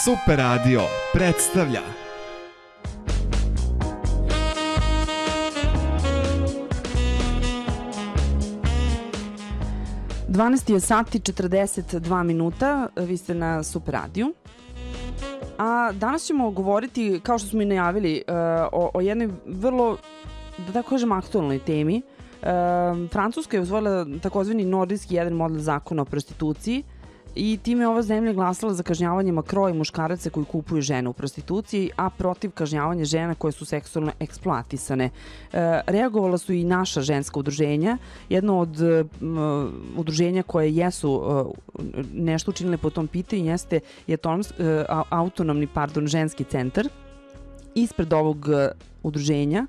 Super Radio predstavlja je sati 42 minuta, vi ste na Super radiju. A danas ćemo govoriti, kao što smo i najavili, o jednoj vrlo, da tako kažem, aktualnoj temi. Francuska je usvojila takozvani nordijski jedan model zakona o prostituciji i time je ova zemlja glasala za kažnjavanje makroa i muškaraca koji kupuju žene u prostituciji, a protiv kažnjavanja žena koje su seksualno eksploatisane. Reagovala su i naša ženska udruženja. Jedno od udruženja koje jesu nešto učinile po tom pitanju je autonomni ženski centar. Ispred ovog udruženja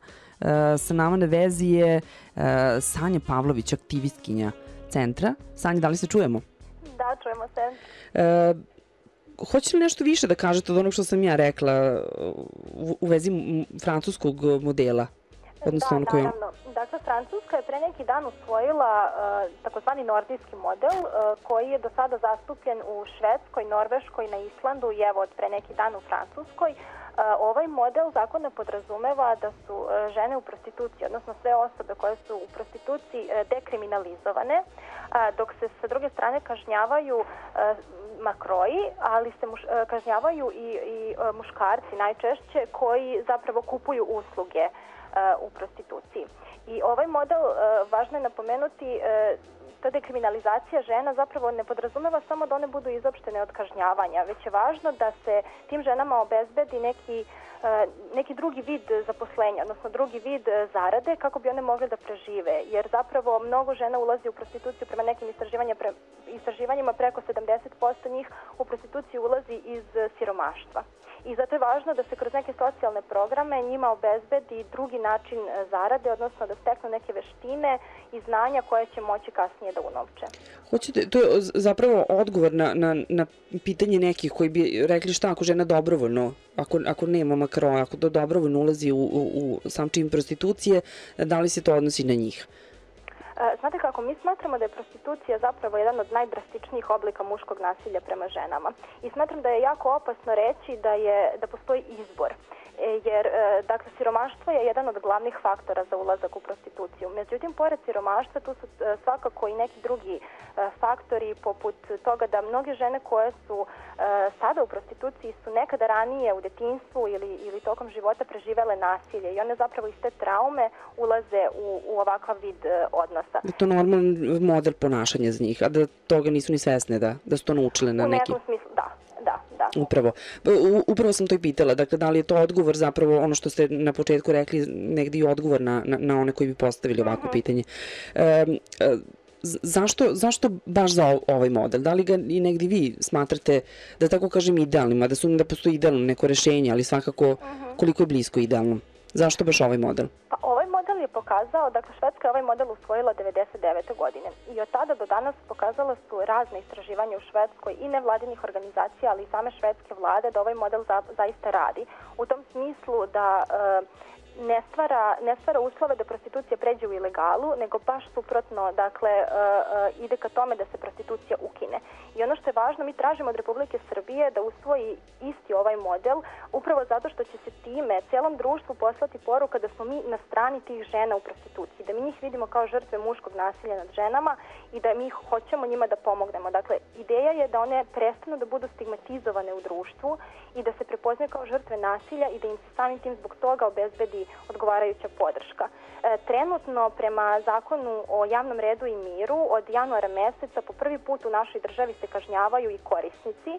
sa nama na vezi je Sanja Pavlović, aktivistkinja centra. Sanja, da li se čujemo? Da, čujemo se. Hoćete li nešto više da kažete od onog što sam ja rekla u vezi francuskog modela? Da, naravno. Dakle, Francuska je pre neki dan usvojila takozvani nordijski model koji je do sada zastupljen u Švedskoj, Norveškoj, na Islandu i evo od pre neki dan u Francuskoj. Ovaj model zakona podrazumeva da su žene u prostituciji, odnosno sve osobe koje su u prostituciji dekriminalizovane, dok se sa druge strane kažnjavaju makroji, ali se kažnjavaju i muškarci najčešće koji zapravo kupuju usluge u prostituciji. I ovaj model, važno je napomenuti, ta dekriminalizacija žena zapravo ne podrazumeva samo da one budu izopštene od kažnjavanja, već je važno da se tim ženama obezbedi neki drugi vid zaposlenja, odnosno drugi vid zarade kako bi one mogle da prežive. Jer zapravo mnogo žena ulazi u prostituciju, prema nekim istraživanjima preko 70% njih u prostituciju ulazi iz siromaštva. I zato je važno da se kroz neke socijalne programe njima obezbedi drugi način zarade, odnosno da steknu neke veštine i znanja koje će moći kasnije da unovče. To je zapravo odgovor na pitanje nekih koji bi rekli šta ako žena dobrovoljno, ako nema makroa, ako dobrovoljno ulazi u sam čin prostitucije, da li se to odnosi na njih? Znate kako, mi smatramo da je prostitucija zapravo jedan od najdrastičnijih oblika muškog nasilja prema ženama. I smatram da je jako opasno reći da postoji izbor. Jer, dakle, siromaštvo je jedan od glavnih faktora za ulazak u prostituciju. Međutim, pored siromaštva, tu su svakako i neki drugi faktori, poput toga da mnoge žene koje su sada u prostituciji su nekada ranije u detinjstvu ili tokom života preživele nasilje i one zapravo iz te traume ulaze u ovakav vid odnosa. Da je to normalan model ponašanja za njih, a da toga nisu ni svesne da su to naučile na neki... U nekom smislu, da. Upravo sam to i pitala, dakle, da li je to odgovor zapravo ono što ste na početku rekli, negdje i odgovor na one koji bi postavili ovako pitanje. Zašto baš za ovaj model? Da li ga i negdje vi smatrate, da tako kažem, idealnim, a da sumnjam da postoji idealno neko rešenje, ali svakako koliko je blisko idealno? Zašto baš ovaj model? Pa ovaj model je pokazao, dakle Švedska je ovaj model usvojila 1999. godine i od tada do danas pokazala su razne istraživanja u Švedskoj i nevladinih organizacija, ali i same švedske vlade da ovaj model zaista radi. U tom smislu da ne stvara uslove da prostitucija pređe u ilegalu, nego baš suprotno, dakle, ide ka tome da se prostitucija ukine. I ono što je važno, mi tražimo od Republike Srbije da usvoji isti ovaj model, upravo zato što će se time celom društvu poslati poruka da smo mi na strani tih žena u prostituciji, da mi njih vidimo kao žrtve muškog nasilja nad ženama i da mi hoćemo njima da pomognemo. Dakle, ideja je da one prestanu da budu stigmatizovane u društvu i da se prepoznaju kao žrtve nasilja i da im se samim tim zbog toga obezbedi odgovarajuća podrška. Trenutno, prema zakonu o javnom redu i miru, od januara meseca po prvi put u našoj državi se kažnjavaju i korisnici.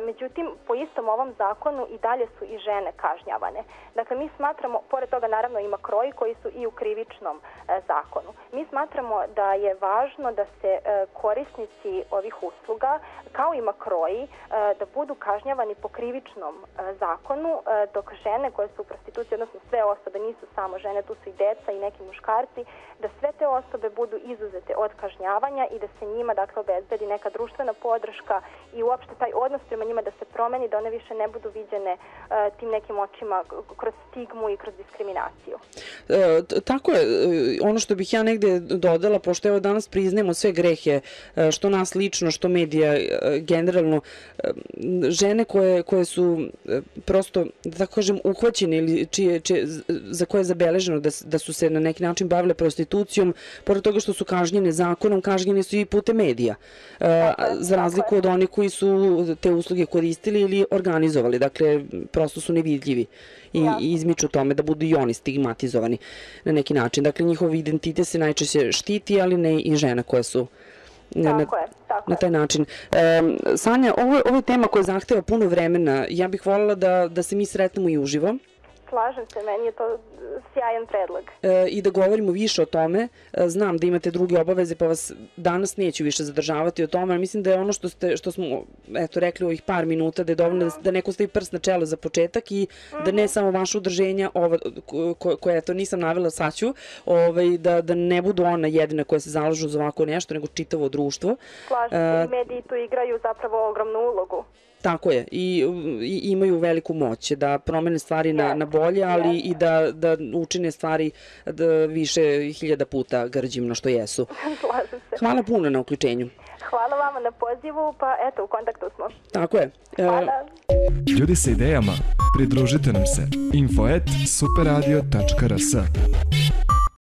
Međutim, po istom ovom zakonu i dalje su i žene kažnjavane. Dakle, mi smatramo, pored toga naravno ima makroji koji su i u krivičnom zakonu. Mi smatramo da je važno da se korisnici ovih usluga, kao i makroji, da budu kažnjavani po krivičnom zakonu, dok žene koje su u prostituciji, odnosno sve osobe, nisu samo žene, tu su i deca i neki muškarci, da sve te osobe budu izuzete od kažnjavanja i da se njima, dakle, obezbedi neka društvena podrška i uopšte taj odnos prema njima da se promeni, da one više ne budu viđene tim nekim očima kroz stigmu i kroz diskriminaciju. Tako je, ono što bih ja negde dodala, pošto evo danas priznajemo sve grehe, što nas lično, što medija generalno, žene koje su prosto, da tako kažem, uhvaćene ili za koje je zabeleženo da su se na neki način bavile prostitucijom, pored toga što su kažnjene zakonom, kažnjene su i putem medija, za razliku od onih koji su te usluge koristili ili organizovali, dakle prosto su nevidljivi i izmiču tome da budu i oni stigmatizovani na neki način. Dakle, njihov identitet se najčešće štiti, ali ne i žena koje su na taj način. Sanja, ovo je tema koja zahteva puno vremena. Ja bih voljela da se mi sretnemo i uživo. Slažem se, meni je to sjajan predlog. I da govorimo više o tome. Znam da imate druge obaveze, pa vas danas neću više zadržavati o tome, ali mislim da je ono što smo rekli u ovih par minuta, da je dovoljno da neko stavi prst na čelo za početak i da ne samo vaše udruženja, koje nisam navela, sad ću, da ne budu ona jedina koja se zalažu za ovako nešto, nego čitavo društvo. Slažem se, i mediji tu igraju zapravo ogromnu ulogu. Tako je, i imaju veliku moć da promene stvari na bolje, ali i da učine stvari više hiljada puta grđim na što jesu. Slažem se. Hvala puno na uključenju. Hvala vama na pozivu, pa eto, u kontaktu smo. Tako je. Hvala. Ljudi sa idejama, pridružite nam se. info@superradio.rs